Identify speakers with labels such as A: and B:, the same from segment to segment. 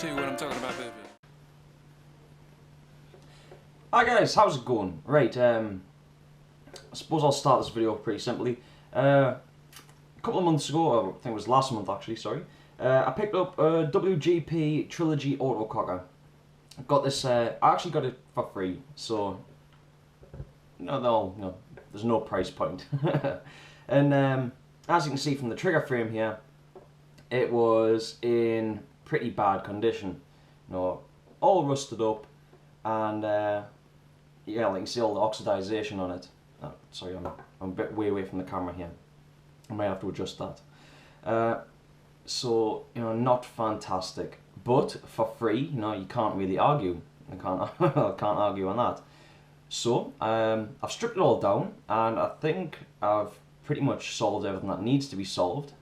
A: tell you what I'm talking about, baby.
B: Hi guys, how's it going? Right, I suppose I'll start this video pretty simply. A couple of months ago, I think it was last month actually, sorry, I picked up a WGP Trilogy Autococker. I got this, I actually got it for free, so there's no price point. And as you can see from the trigger frame here, it was in pretty bad condition. All rusted up, and yeah, like you can see all the oxidization on it. Oh, sorry, I'm a bit way away from the camera here. I might have to adjust that. So not fantastic, but for free, you can't really argue. I can't argue on that. So I've stripped it all down, and I think I've pretty much solved everything that needs to be solved.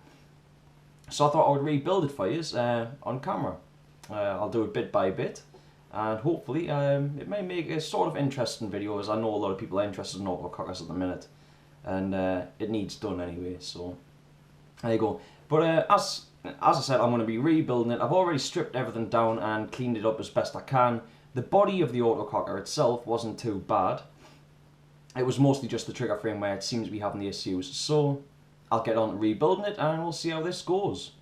B: So I thought I would rebuild it for you on camera. I'll do it bit by bit, and hopefully it may make a sort of interesting video, as I know a lot of people are interested in autocockers at the minute, and it needs done anyway, so there you go. But as I said, I'm going to be rebuilding it. I've already stripped everything down and cleaned it up as best I can. The body of the autococker itself wasn't too bad. It was mostly just the trigger frame where it seems to be having the issues, so I'll get on to rebuilding it and we'll see how this goes.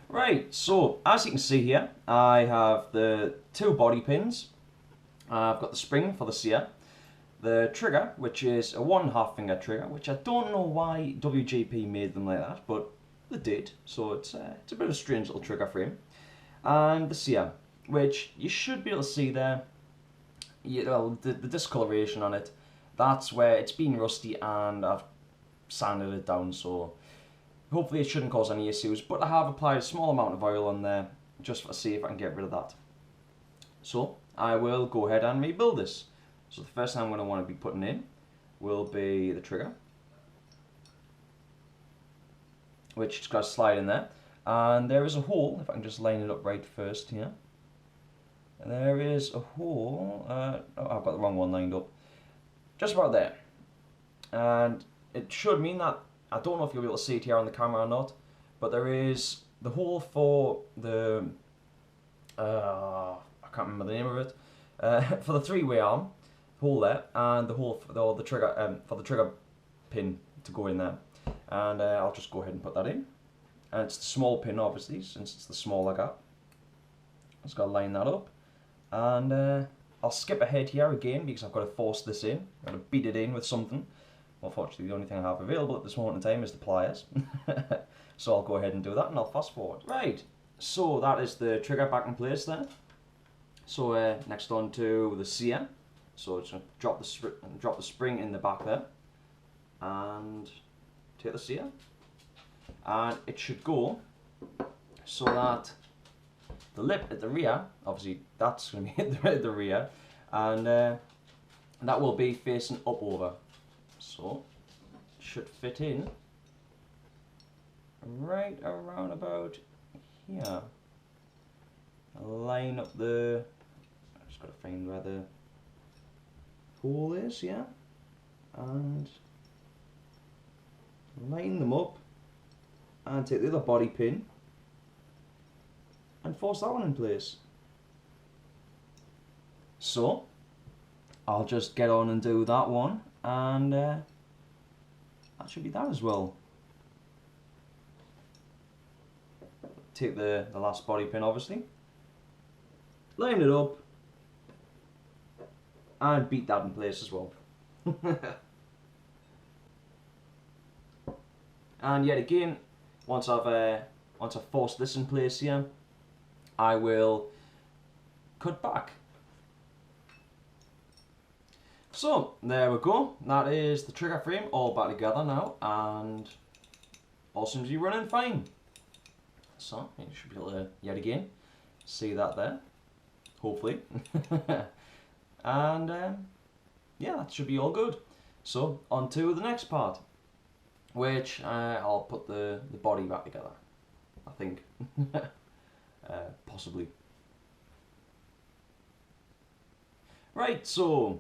B: Right, so as you can see here, I have the two body pins. I've got the spring for the sear, the trigger, which is a 1/2 finger trigger, which I don't know why WGP made them like that, but they did, so it's a bit of a strange little trigger frame. And the sear, which you should be able to see there, the discoloration on it, that's where it's been rusty and I've sanded it down, so hopefully it shouldn't cause any issues, but I have applied a small amount of oil on there just to see if I can get rid of that. So I will go ahead and rebuild this. So the first thing I'm going to want to be putting in will be the trigger, which has got to slide in there, and there is a hole, if I can just line it up right first here. And there is a hole, oh, I've got the wrong one lined up, just about there, and it should mean that, I don't know if you'll be able to see it here on the camera or not, but there is the hole for the, I can't remember the name of it, for the three-way arm, hole there, and the hole for the trigger pin to go in there. And I'll just go ahead and put that in. And it's the small pin, obviously, since it's the smaller gap. Just got to line that up. And I'll skip ahead here again because I've got to force this in. I've got to beat it in with something. Unfortunately, the only thing I have available at this moment in time is the pliers. So I'll go ahead and do that, and I'll fast forward. Right, so that is the trigger back in place there. So next on to the sear. So it's going to drop the spring in the back there, and take the sear, and it should go so that the lip at the rear, obviously that's going to be at the rear, and that will be facing up over. So it should fit in right around about here. I'll line up the, I've just got to find where the hole is, yeah, and line them up and take the other body pin and force that one in place. So I'll just get on and do that one, and that should be that as well. Take the last body pin, obviously, line it up and beat that in place as well. And yet again, once I've forced this in place here, I will cut back. So there we go. That is the trigger frame all back together now, and all seems to be running fine. So you should be able to yet again see that there, hopefully. And yeah, that should be all good. So on to the next part, which I'll put the body back together, I think. Possibly. Right, so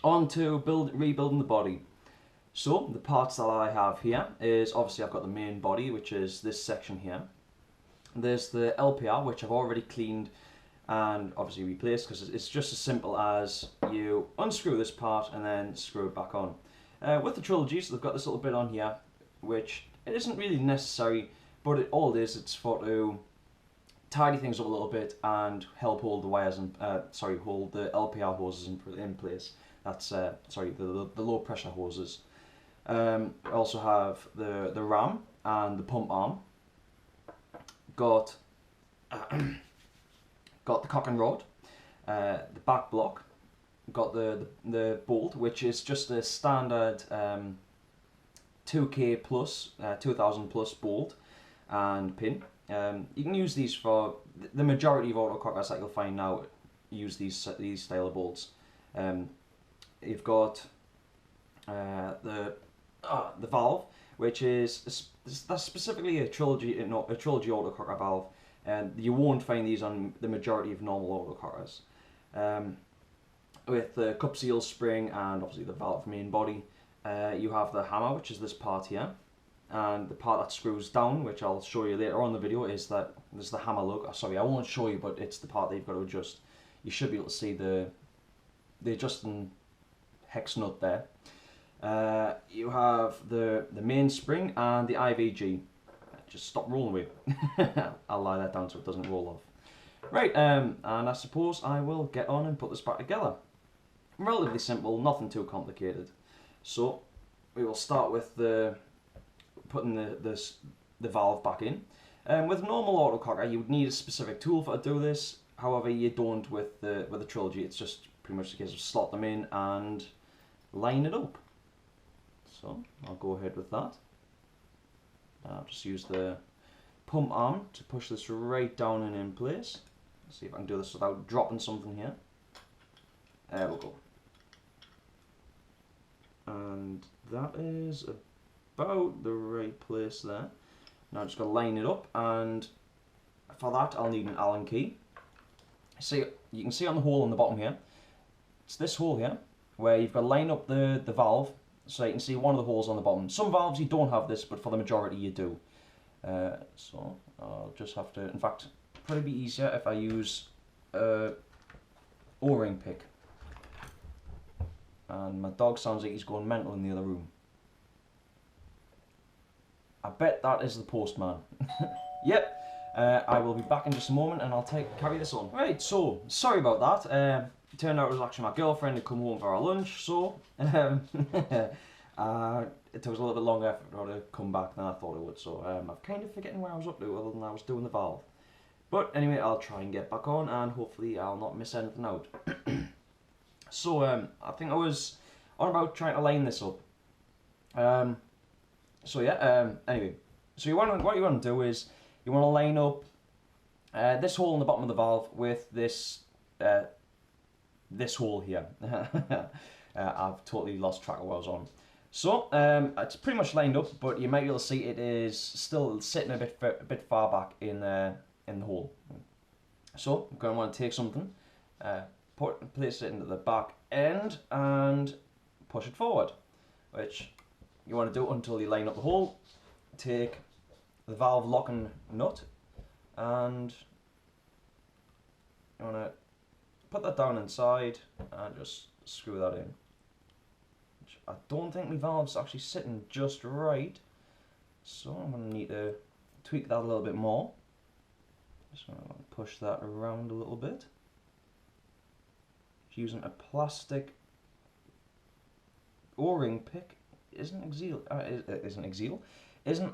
B: on to rebuilding the body. So the parts that I have here is, obviously I've got the main body, which is this section here. There's the LPR, which I've already cleaned and obviously replaced, because it's just as simple as you unscrew this part and then screw it back on. With the Trilogies, they've got this little bit on here, which it isn't really necessary, but all it is, it's for to tidy things up a little bit and help hold the wires and hold the LPR hoses in place. That's the low pressure hoses. Also have the ram and the pump arm. Got got the cock and rod, the back block. Got the bolt, which is just a standard 2K plus 2000 plus bolt and pin. You can use these for the majority of autocockers that you'll find now. Use these style of bolts. You've got the valve, which is that's specifically a trilogy autococker valve, and you won't find these on the majority of normal autocockers. With the cup seal spring and obviously the valve main body, you have the hammer, which is this part here, and the part that screws down, which I'll show you later on in the video, is that there's the hammer lug. Oh, sorry, I won't show you, but it's the part that you've got to adjust. You should be able to see the adjusting hex nut there. You have the main spring and the IVG. Just stop rolling away. I'll lie that down so it doesn't roll off. Right, and I suppose I will get on and put this back together. Relatively simple, nothing too complicated. So we will start with putting the valve back in. With normal autococker, you would need a specific tool to do this. However, you don't with the Trilogy. It's just pretty much a case of slot them in and line it up. So I'll go ahead with that. I'll just use the pump arm to push this right down and in place. Let's see if I can do this without dropping something here. There we go. And that is about the right place there. Now I'm just going to line it up, and for that I'll need an Allen key. See, you can see on the hole on the bottom here, it's this hole here, where you've got to line up the valve, so you can see one of the holes on the bottom. Some valves you don't have this, but for the majority you do. So I'll just have to, in fact, probably be easier if I use a O-ring pick. And my dog sounds like he's going mental in the other room. I bet that is the postman. Yep. I will be back in just a moment and I'll carry this on. Right, so sorry about that. It turned out it was actually my girlfriend who come home for our lunch, so it took us a little bit longer for her to come back than I thought it would. So I'm kind of forgetting where I was up to, other than I was doing the valve. But anyway, I'll try and get back on and hopefully I'll not miss anything out. So I think I was on about trying to line this up. So yeah, anyway, so what you want to do is you want to line up this hole in the bottom of the valve with this this hole here. I've totally lost track of what I was on. So it's pretty much lined up, but you might be able to see it is still sitting a bit far back in the hole. So I'm going to want to take something, place it into the back end and push it forward, which you want to do until you line up the hole. Take the valve locking nut and you want to put that down inside and just screw that in. Which I don't think my valve's actually sitting just right, so I'm going to need to tweak that a little bit more. Just going to push that around a little bit. Using a plastic O-ring pick isn't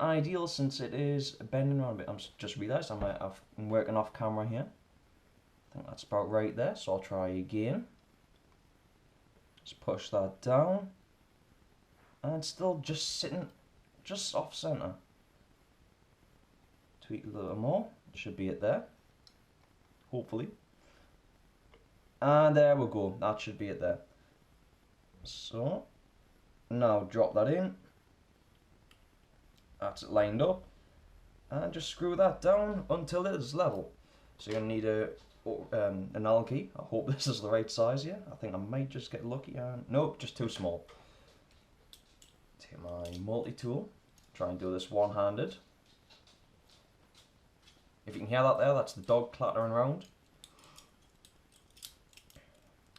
B: ideal since it is bending around a bit. I'm just realised I'm working off camera here. I think that's about right there, so I'll try again. Just push that down, and it's still just sitting just off centre. Tweak a little more, should be it there, hopefully. And there we go, that should be it there. So now drop that in, that's it lined up, and just screw that down until it is level. So you're going to need an Allen key. I hope this is the right size here. I think I might just get lucky and nope, just too small. Take my multi-tool, try and do this one-handed. If you can hear that there, that's the dog clattering around.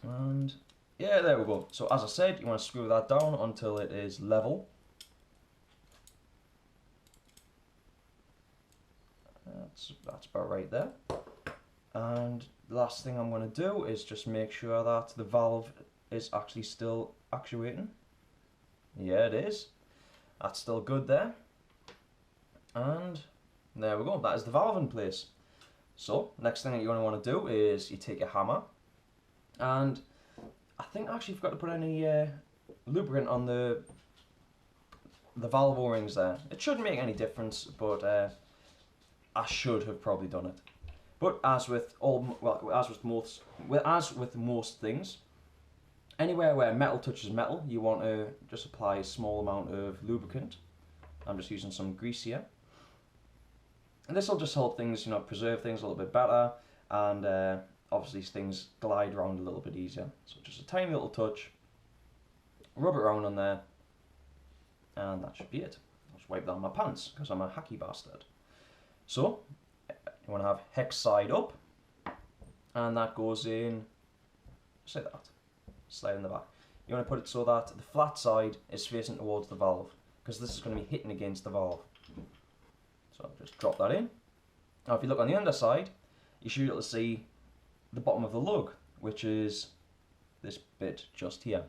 B: And yeah, there we go. So as I said, you want to screw that down until it is level. That's about right there. And the last thing I'm going to do is just make sure that the valve is actually still actuating. Yeah, it is. That's still good there. And there we go. That is the valve in place. So next thing that you're going to want to do is you take a hammer, and I think I actually forgot to put any lubricant on the valve O-rings there. It shouldn't make any difference, but I should have probably done it. But as with most things, anywhere where metal touches metal, you want to just apply a small amount of lubricant. I'm just using some grease here. And this will just help things, you know, preserve things a little bit better, and obviously things glide around a little bit easier. So just a tiny little touch, rub it around on there, and that should be it. I'll just wipe down my pants because I'm a hacky bastard. So you want to have hex side up, and that goes in, say that, slide in the back. You want to put it so that the flat side is facing towards the valve, because this is going to be hitting against the valve. So just drop that in. Now if you look on the underside, you should be able to see the bottom of the lug, which is this bit just here.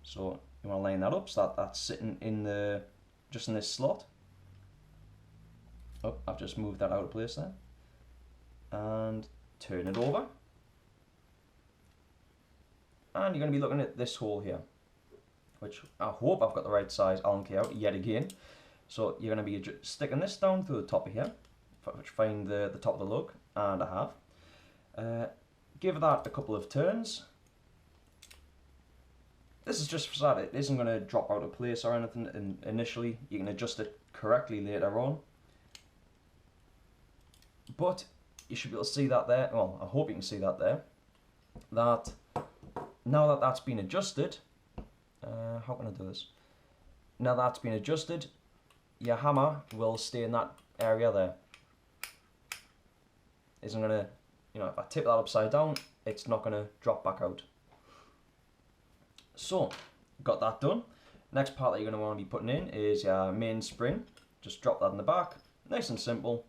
B: So you want to line that up so that that's sitting in just in this slot. Oh, I've just moved that out of place there. And turn it over. And you're going to be looking at this hole here, which I hope I've got the right size Allen key out yet again. So you're going to be sticking this down through the top of here, which find the top of the lug, and I have. Give that a couple of turns. This is just so that it isn't going to drop out of place or anything initially. You can adjust it correctly later on. But you should be able to see that there. Well, I hope you can see that there. That now that that's been adjusted, how can I do this? Now that's been adjusted, your hammer will stay in that area there. Isn't gonna, you know, if I tip that upside down, it's not gonna drop back out. So, got that done. Next part that you're gonna want to be putting in is your main spring. Just drop that in the back, nice and simple.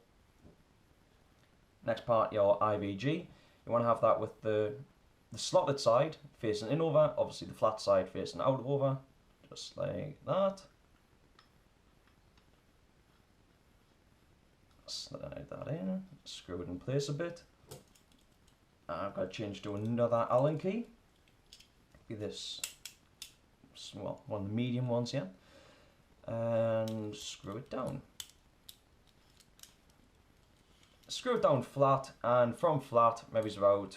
B: Next part, your IVG. You want to have that with the slotted side facing in over, obviously the flat side facing out over, just like that. Slide that in, screw it in place a bit. I've got to change to another Allen key. Give this, well, one of the medium ones here, and screw it down. Screw it down flat, and from flat, maybe it's about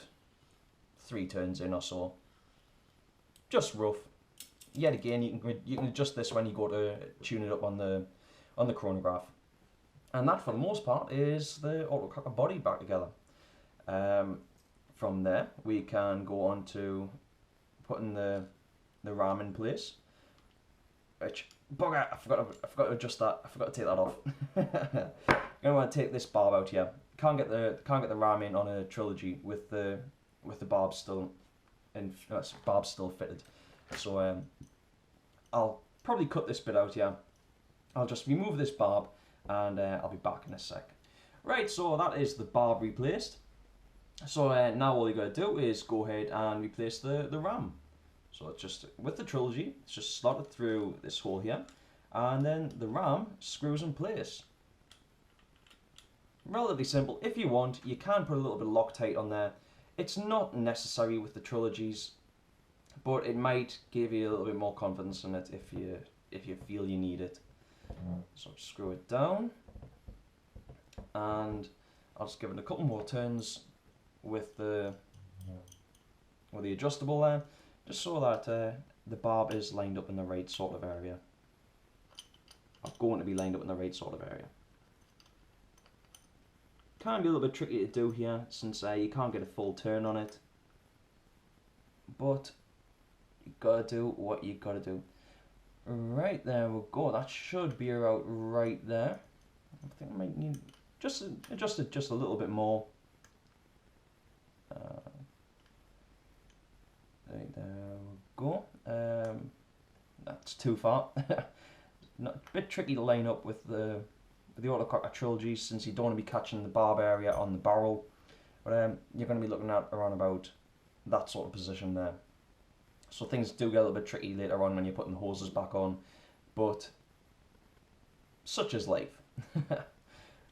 B: 3 turns in or so. Just rough. Yet again, you can adjust this when you go to tune it up on the chronograph. And that, for the most part, is the autococker body back together. From there, we can go on to putting the ram in place. Which, bugger, I forgot to adjust that. I forgot to take that off. I'm gonna want to take this barb out here. Can't get the ram in on a Trilogy with the barb still fitted. So I'll probably cut this bit out here. I'll just remove this barb, and I'll be back in a sec. Right, so that is the barb replaced. So now all you got to do is go ahead and replace the ram. So it's just, with the Trilogy, it's just slotted through this hole here, and then the ram screws in place. Relatively simple. If you want, you can put a little bit of Loctite on there. It's not necessary with the Trilogies, but it might give you a little bit more confidence in it if you feel you need it. So screw it down, and I'll just give it a couple more turns with the adjustable there, just so that the barb is lined up in the right sort of area. Or going to be lined up in the right sort of area. Can be a little bit tricky to do here, since you can't get a full turn on it, but you gotta do what you gotta do. Right, there we go. That should be about right there. I think I might need just adjust it just a little bit more. There we go. That's too far. A bit tricky to line up with the Autococker Trilogy, since you don't want to be catching the barb area on the barrel. But you're going to be looking at around about that sort of position there. So things do get a little bit tricky later on when you're putting the hoses back on, but such is life.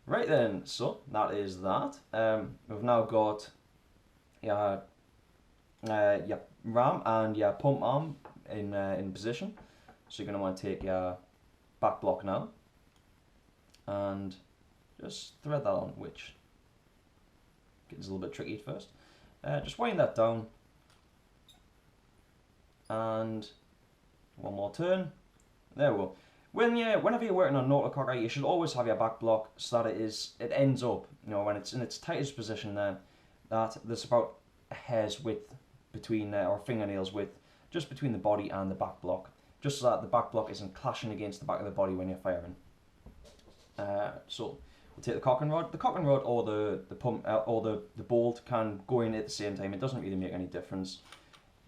B: Right then, so that is that. We've now got your ram and your pump arm in position. So you're going to want to take your back block now and just thread that on, which gets a little bit tricky at first. Just wind that down and one more turn. There we go. Whenever you're working on an autococker, you should always have your back block so that it ends up, when it's in its tightest position there, that there's about a hair's width between, or fingernails width, just between the body and the back block, just so that the back block isn't clashing against the back of the body when you're firing. So we'll take the cocking rod. The cocking rod or the pump or the bolt can go in at the same time. It doesn't really make any difference.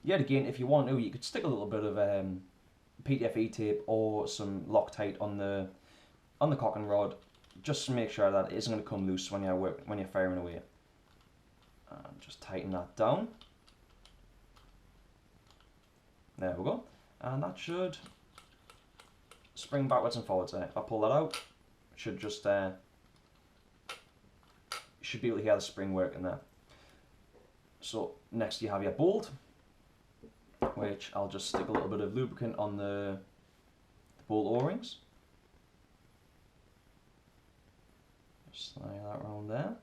B: Yet again, if you want to, you could stick a little bit of PTFE tape or some Loctite on the cocking rod, just to make sure that it isn't going to come loose when you're firing away. And just tighten that down. There we go. And that should spring backwards and forwards there. If I pull that out, it should just you should be able to hear the spring working there. So next you have your bolt, which I'll just stick a little bit of lubricant on the bolt O-rings. Just slide that around there.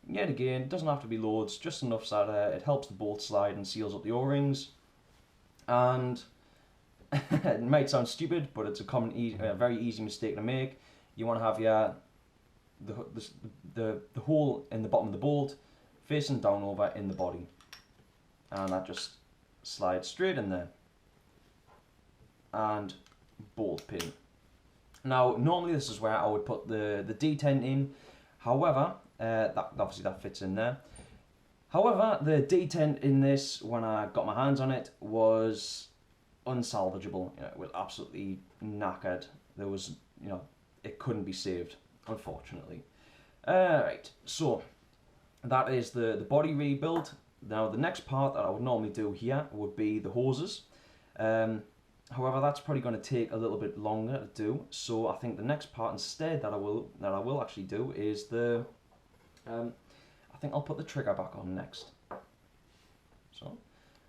B: Yet again, it doesn't have to be loads, just enough so that it helps the bolt slide and seals up the O-rings. And it might sound stupid, but it's a very easy mistake to make. You want to have the hole in the bottom of the bolt facing down over in the body, and that just slides straight in there. And bolt pin. Now, normally this is where I would put the detent in. However, obviously that fits in there. However, the detent in this, when I got my hands on it, was unsalvageable. It was absolutely knackered. There was, it couldn't be saved, unfortunately. Right, so that is the body rebuild. Now, the next part that I would normally do here would be the hoses. However, that's probably going to take a little bit longer to do. So I think the next part instead that I will actually do is I think I'll put the trigger back on next. So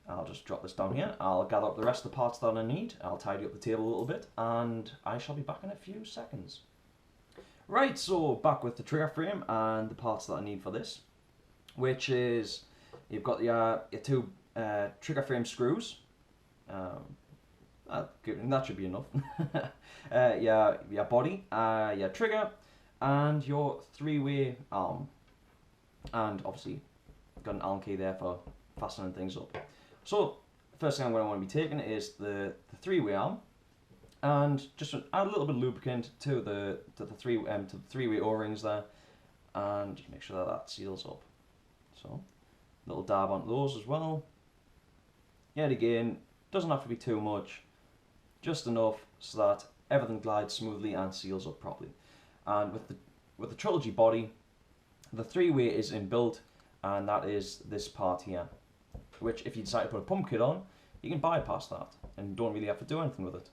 B: I'll just drop this down here. I'll gather up the rest of the parts that I need. I'll tidy up the table a little bit, and I shall be back in a few seconds. Right, so back with the trigger frame and the parts that I need for this, which is, you've got your two trigger frame screws. That should be enough. Your body, your trigger, and your three-way arm. And obviously, got an Allen key there for fastening things up. So, first thing I'm going to want to be taking is the three-way arm, and just add a little bit of lubricant to the three-way O-rings there, and just make sure that seals up. So, a little dab onto those as well. Yet again, doesn't have to be too much, just enough so that everything glides smoothly and seals up properly. And with the Trilogy body, the three-way is inbuilt, and that is this part here, which if you decide to put a pump kit on, you can bypass that and don't really have to do anything with it.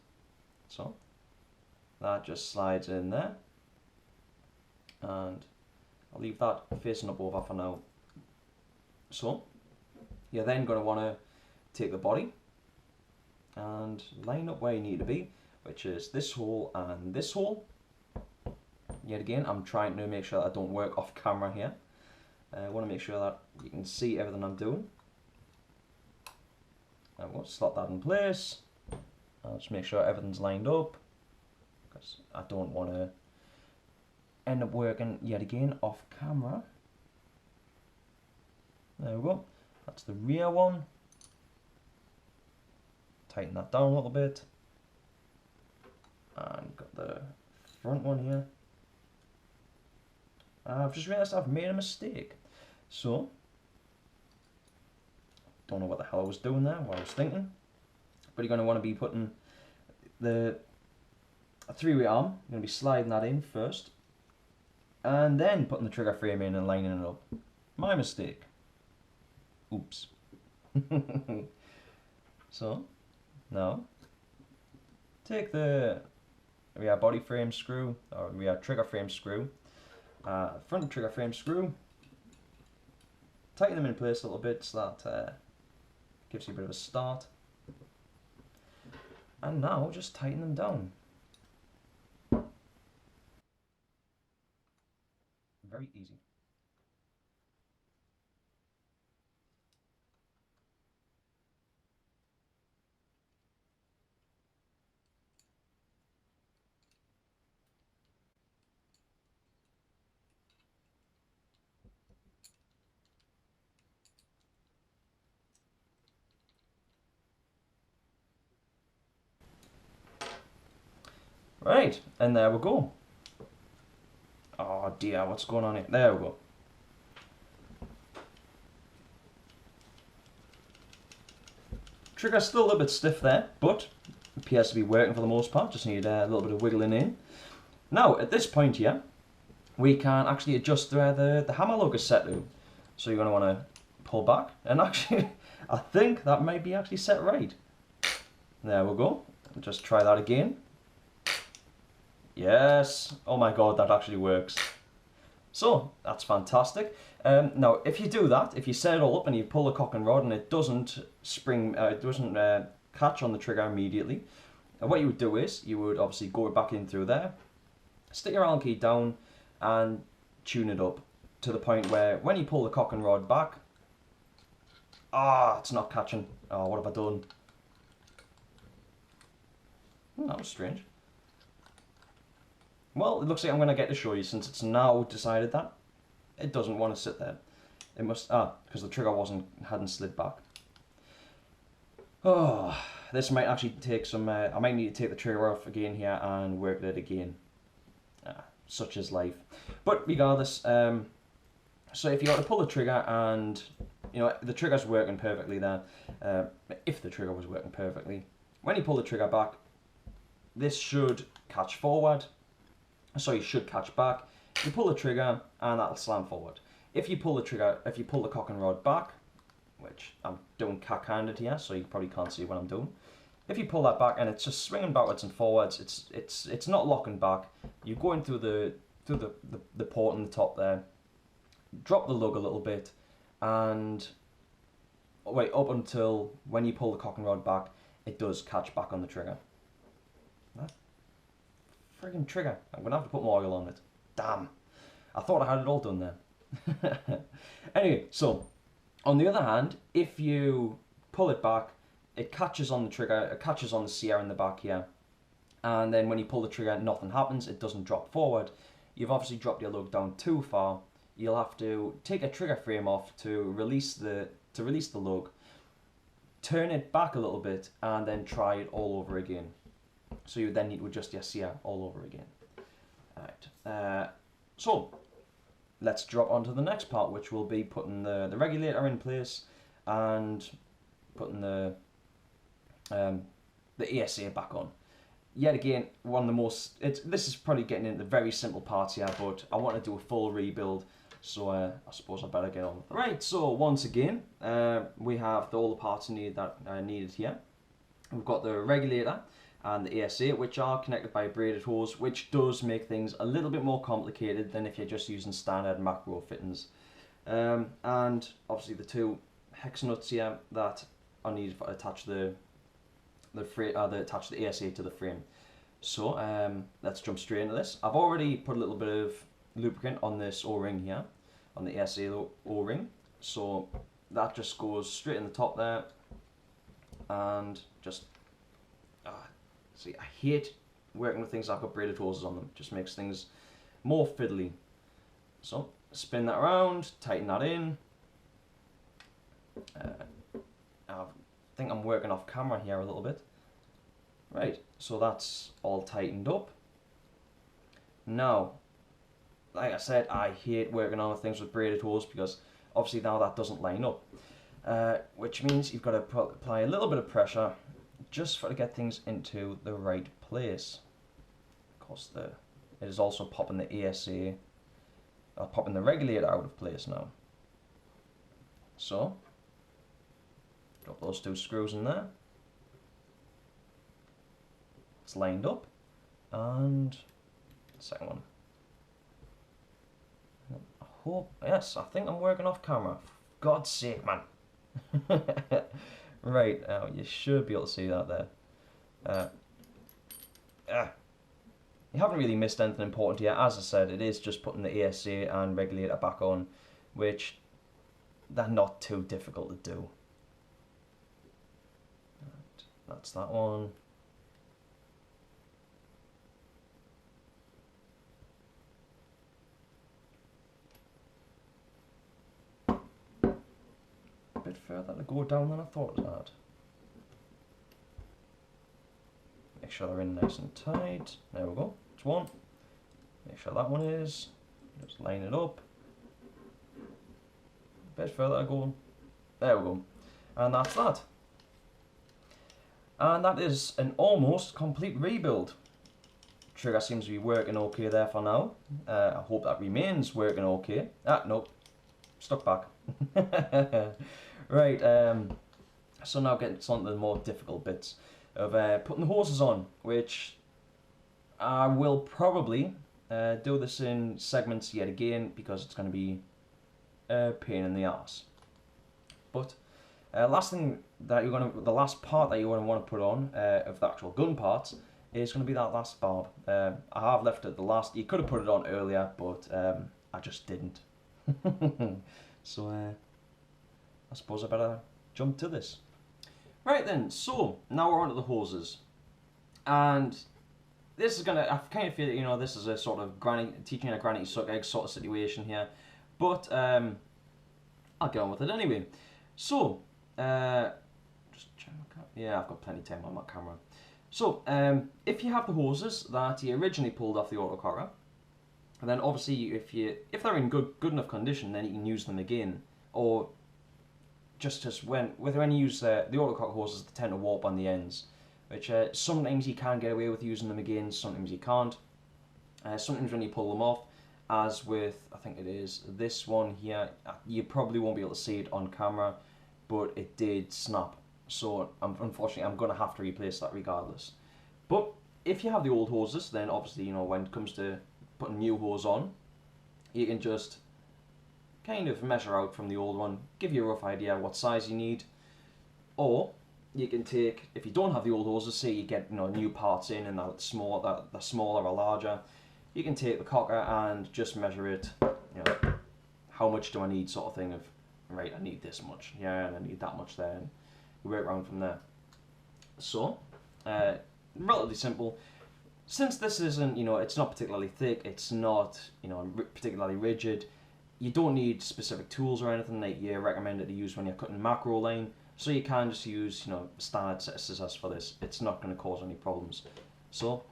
B: So that just slides in there, and I'll leave that facing up over for now. So you're then going to want to take the body and line up where you need to be, which is this hole and this hole. Yet again, I'm trying to make sure that I don't work off camera here. I want to make sure that you can see everything I'm doing. I'm going to slot that in place. I'll just make sure everything's lined up, because I don't want to end up working yet again off camera. There we go. That's the rear one. Tighten that down a little bit. And got the front one here. I've just realised I've made a mistake. So, don't know what the hell I was doing there, what I was thinking. But you're going to want to be putting the three-way arm, you're going to be sliding that in first. And then putting the trigger frame in and lining it up. My mistake. Oops. So, now, take the rear body frame screw, or rear trigger frame screw, front trigger frame screw, tighten them in place a little bit so that gives you a bit of a start. And now just tighten them down. Very easy. Right, and there we go. Oh dear, what's going on here? There we go. Trigger's still a little bit stiff there, but appears to be working for the most part. Just need a little bit of wiggling in. Now, at this point here, we can actually adjust where the hammer lug is set to. So you're going to want to pull back, and actually, I think that might be actually set right. There we go. Just try that again. Yes. Oh my god, that actually works. So, that's fantastic. Now, if you do that, if you set it all up and you pull the cock and rod and it doesn't catch on the trigger immediately, what you would do is, you would obviously go back in through there, stick your Allen key down and tune it up to the point where when you pull the cock and rod back, it's not catching. Oh, what have I done? That was strange. Well, it looks like I'm going to get to show you since it's now decided that it doesn't want to sit there. It must, because the trigger hadn't slid back. Oh, this might actually take some, I might need to take the trigger off again here and work it again. Such is life. But regardless, so if you got to pull the trigger and, you know, the trigger's working perfectly there, if the trigger was working perfectly, when you pull the trigger back, this should catch forward. So you should catch back. You pull the trigger and that'll slam forward. If you pull the trigger, if you pull the cock and rod back, which I'm doing cack-handed here, so you probably can't see what I'm doing. If you pull that back and it's just swinging backwards and forwards, it's not locking back. You're going through the port on the top there. Drop the lug a little bit, and wait up until when you pull the cock and rod back, it does catch back on the trigger. Friggin' trigger. I'm going to have to put more oil on it. Damn. I thought I had it all done there. Anyway, so, on the other hand, if you pull it back, it catches on the trigger, it catches on the sear in the back here. And then when you pull the trigger, nothing happens, it doesn't drop forward. You've obviously dropped your lug down too far. You'll have to take a trigger frame off to release the lug, turn it back a little bit, and then try it all over again. So you then need to adjust your sear all over again. Alright, so let's drop on to the next part, which will be putting the regulator in place and putting the ASA back on. Yet again, one of the most, this is probably getting into very simple parts here, but I want to do a full rebuild, so I suppose I better get on with it. Right, so once again, we have all the parts needed here. We've got the regulator and the ASA, which are connected by a braided hose, which does make things a little bit more complicated than if you're just using standard macro fittings. And obviously the two hex nuts here that are needed to attach the ASA to the frame. So let's jump straight into this. I've already put a little bit of lubricant on this O-ring here, on the ASA O-ring. So that just goes straight in the top there, and just see, I hate working with things that have got braided hoses on them. Just makes things more fiddly. So spin that around, tighten that in. I think I'm working off camera here a little bit. Right, so that's all tightened up. Now, like I said, I hate working on things with braided hose because obviously now that doesn't line up. Which means you've got to apply a little bit of pressure just to get things into the right place. Of course, it is also popping the ASA, popping the regulator out of place now. So, drop those 2 screws in there. It's lined up, and the second one. I hope, yes, I think I'm working off camera. For God's sake, man. Right, you should be able to see that there. You haven't really missed anything important here. As I said, it is just putting the ASA and regulator back on, which they're not too difficult to do. Right, that's that one. A bit further to go down than I thought it had. Make sure they're in nice and tight. There we go. It's one. Make sure that one is. Just line it up. A bit further to go. There we go. And that's that. And that is an almost complete rebuild. Trigger seems to be working okay there for now. I hope that remains working okay. Nope. Stuck back. Right, so now getting on to the more difficult bits of putting the hoses on, which I will probably do this in segments yet again because it's going to be a pain in the arse. But the last part that you're going to want to put on of the actual gun parts is going to be that last barb. I have left it the last. You could have put it on earlier, but I just didn't. So I suppose I better jump to this. Right then, so now we're on to the hoses. And this is I kind of feel that, you know, this is a sort of teaching a granny to suck eggs sort of situation here. But I'll get on with it anyway. So, just check my camera. Yeah, I've got plenty of time on my camera. So, if you have the hoses that you originally pulled off the autococker, and then obviously if they're in good enough condition, then you can use them again. Or just when you use the autococker hoses, they tend to warp on the ends, which sometimes you can get away with using them again, sometimes you can't. Sometimes when you pull them off, as with, I think it is this one here, you probably won't be able to see it on camera, but it did snap. So unfortunately I'm going to have to replace that regardless. But if you have the old hoses, then obviously, you know, when it comes to putting new hose on, you can just kind of measure out from the old one, give you a rough idea what size you need. Or you can take, if you don't have the old hoses, say you get, you know, new parts in and they're smaller or larger, you can take the cocker and just measure it, you know, how much do I need sort of thing of, right, I need this much, yeah, and I need that much there, and you work around from there. So, relatively simple. Since this isn't, you know, it's not particularly thick, it's not, you know, particularly rigid, you don't need specific tools or anything that you recommend it to use when you're cutting macro line, so you can just use, you know, standard set of scissors for this. It's not going to cause any problems. So,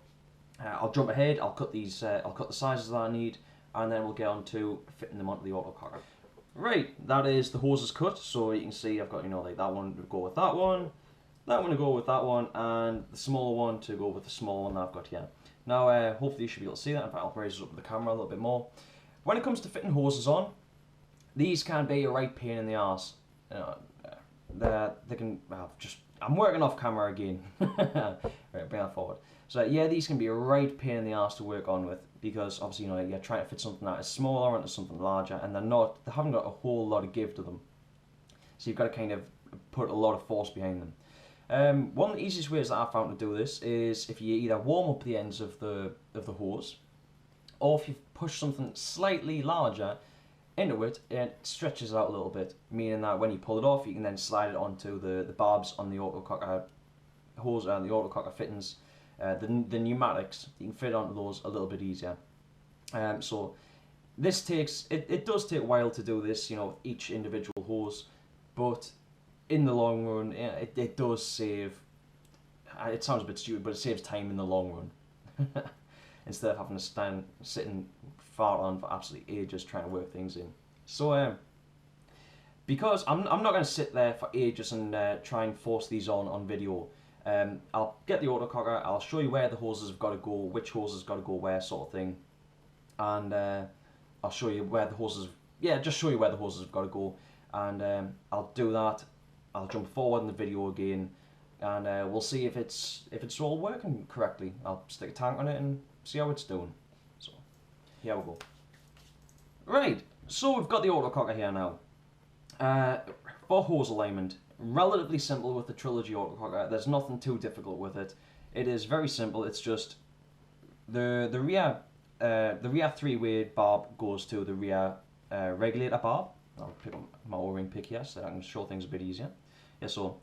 B: I'll jump ahead, I'll cut the sizes that I need, and then we'll get on to fitting them onto the autococker. Right, that is the hoses cut, so you can see I've got, you know, like that one to go with that one to go with that one, and the smaller one to go with the small one that I've got here. Now, hopefully you should be able to see that. In fact, I'll raise it up with the camera a little bit more. When it comes to fitting hoses on, these can be a right pain in the arse. You know, they can, I'm working off camera again. Right, bring that forward. So yeah, these can be a right pain in the arse to work on with, because obviously, you know, you're trying to fit something that is smaller onto something larger, and they haven't got a whole lot of give to them. So you've got to kind of put a lot of force behind them. One of the easiest ways that I've found to do this is if you either warm up the ends of the hose, or if you push something slightly larger into it, it stretches it out a little bit, meaning that when you pull it off, you can then slide it onto the barbs on the autococker hose and the autococker fittings. The pneumatics, you can fit onto those a little bit easier. So this takes, it does take a while to do this, you know, with each individual hose, but in the long run, it does save, it sounds a bit stupid, but it saves time in the long run. instead of having to stand sitting far on for absolutely ages trying to work things in. So because I'm not going to sit there for ages and try and force these on video. I'll get the autococker, I'll show you where the hoses have got to go, which hoses got to go where, sort of thing, and I'll show you where the hoses, just show you where the hoses have got to go, and I'll do that. I'll jump forward in the video again, and we'll see if it's all working correctly. I'll stick a tank on it and see how it's doing. So here we go. Right, so we've got the autococker here now. For hose alignment, relatively simple with the Trilogy Autococker. There's nothing too difficult with it. It is very simple. It's just the rear 3-way barb goes to the rear regulator barb. I'll pick up my O-ring pick here so that I can show things a bit easier. Yeah, so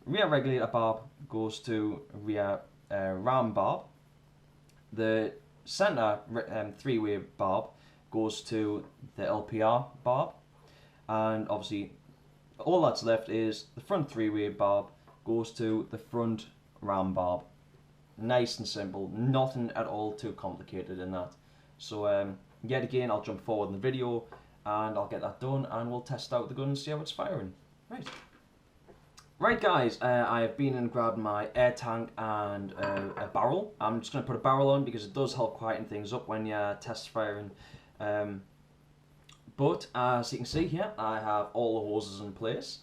B: rear regulator barb goes to rear ram barb. The center 3-way barb goes to the LPR barb, and obviously all that's left is the front 3-way barb goes to the front ram barb. Nice and simple, nothing at all too complicated in that. So yet again, I'll jump forward in the video and I'll get that done, and we'll test out the gun and see how it's firing. Right guys, I have been and grabbed my air tank and a barrel. I'm just going to put a barrel on because it does help quieten things up when you're test firing. But as you can see here, I have all the hoses in place.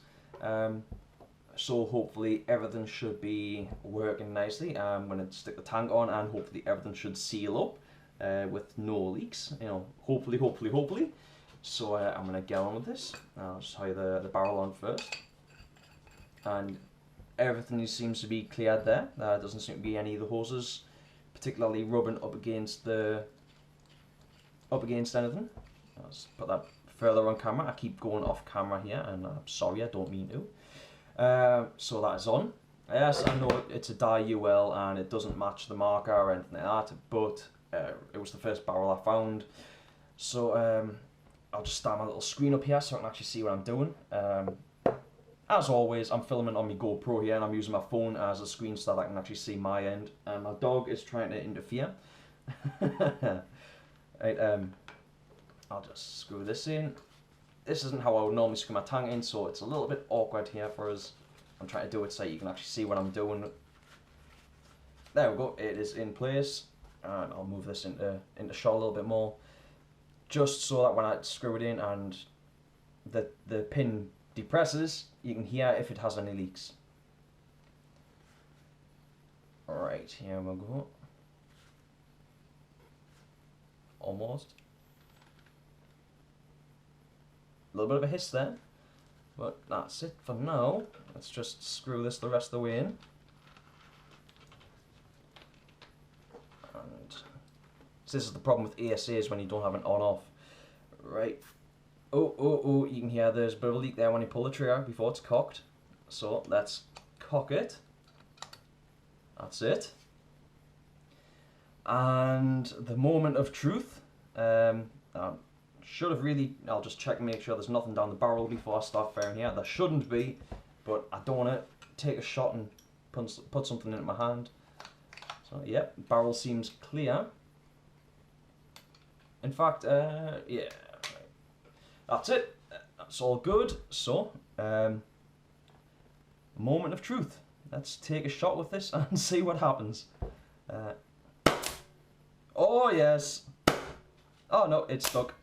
B: So hopefully everything should be working nicely. I'm going to stick the tank on, and hopefully everything should seal up with no leaks. You know, hopefully. So I'm going to get on with this. I'll just tie the barrel on first. And everything seems to be cleared there. There doesn't seem to be any of the hoses particularly rubbing up against anything. I'll just put that further on camera. I keep going off camera here, and I'm sorry, I don't mean to. So that is on. Yes, I know it's a die UL and it doesn't match the marker or anything like that, but it was the first barrel I found. So I'll just stand my little screen up here so I can actually see what I'm doing. As always, I'm filming on my GoPro here, and I'm using my phone as a screen so that I can actually see my end. And my dog is trying to interfere. Right, I'll just screw this in. This isn't how I would normally screw my tank in, so it's a little bit awkward here for us. I'm trying to do it so you can actually see what I'm doing. There we go, it is in place. And I'll move this into shot a little bit more, just so that when I screw it in and the pin depresses, you can hear if it has any leaks. Alright, here we go. Almost. A little bit of a hiss there, but that's it for now. Let's just screw this the rest of the way in. And so this is the problem with ASAs when you don't have an on-off. Right. Oh, you can hear there's a bit of a leak there when you pull the trigger before it's cocked. So let's cock it. That's it. And the moment of truth. I'll just check and make sure there's nothing down the barrel before I start firing here. There shouldn't be, but I don't want to take a shot and put something into my hand. So yep, barrel seems clear. In fact, yeah. That's it. That's all good. So, moment of truth. Let's take a shot with this and see what happens. Oh yes. Oh no, it's stuck.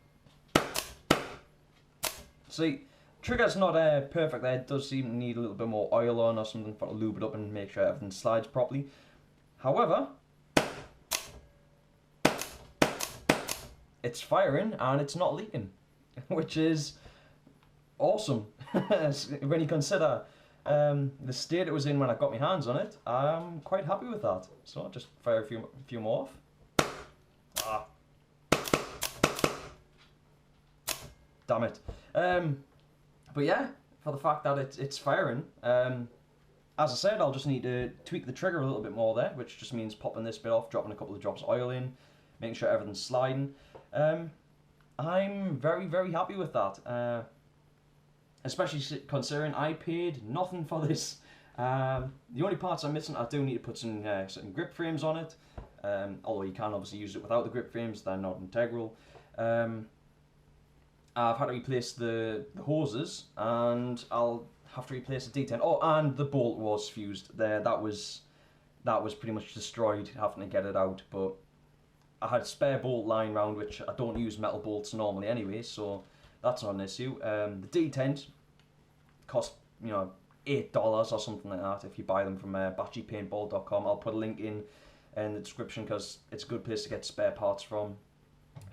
B: See, trigger's not perfect there. It does seem to need a little bit more oil on or something to lube it up and make sure everything slides properly. However, it's firing and it's not leaking, which is awesome. When you consider the state it was in when I got my hands on it, I'm quite happy with that. So I'll just fire a few more off. Damn it. But yeah, for the fact that it's firing, as I said, I'll just need to tweak the trigger a little bit more there, which just means popping this bit off, dropping a couple of drops of oil in, making sure everything's sliding. I'm very, very happy with that, especially considering I paid nothing for this. The only parts I'm missing, I do need to put some grip frames on it, although you can obviously use it without the grip frames, they're not integral. I've had to replace the hoses, and I'll have to replace the detent. Oh, and the bolt was fused there. That was pretty much destroyed, having to get it out. But I had a spare bolt lying around, which I don't use metal bolts normally anyway, so that's not an issue. The detent cost, you know, $8 or something like that if you buy them from batterypaintball.com. I'll put a link in the description because it's a good place to get spare parts from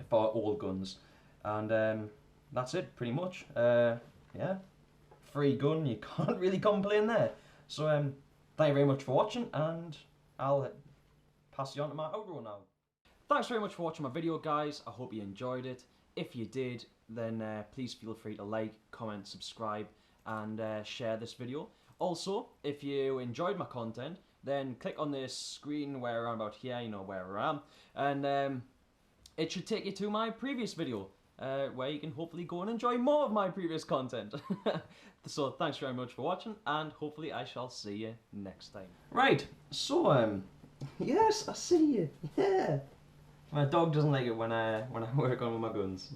B: for old guns. And that's it, pretty much. Yeah, free gun, you can't really complain there. So thank you very much for watching, and I'll pass you on to my outro now. Thanks very much for watching my video, guys. I hope you enjoyed it. If you did, then please feel free to like, comment, subscribe, and share this video. Also, if you enjoyed my content, then click on this screen where around about here, you know where I am, and it should take you to my previous video, where you can hopefully go and enjoy more of my previous content. So thanks very much for watching, and hopefully I shall see you next time. Right, so yes, I see you. Yeah. My dog doesn't like it when I work on with my guns.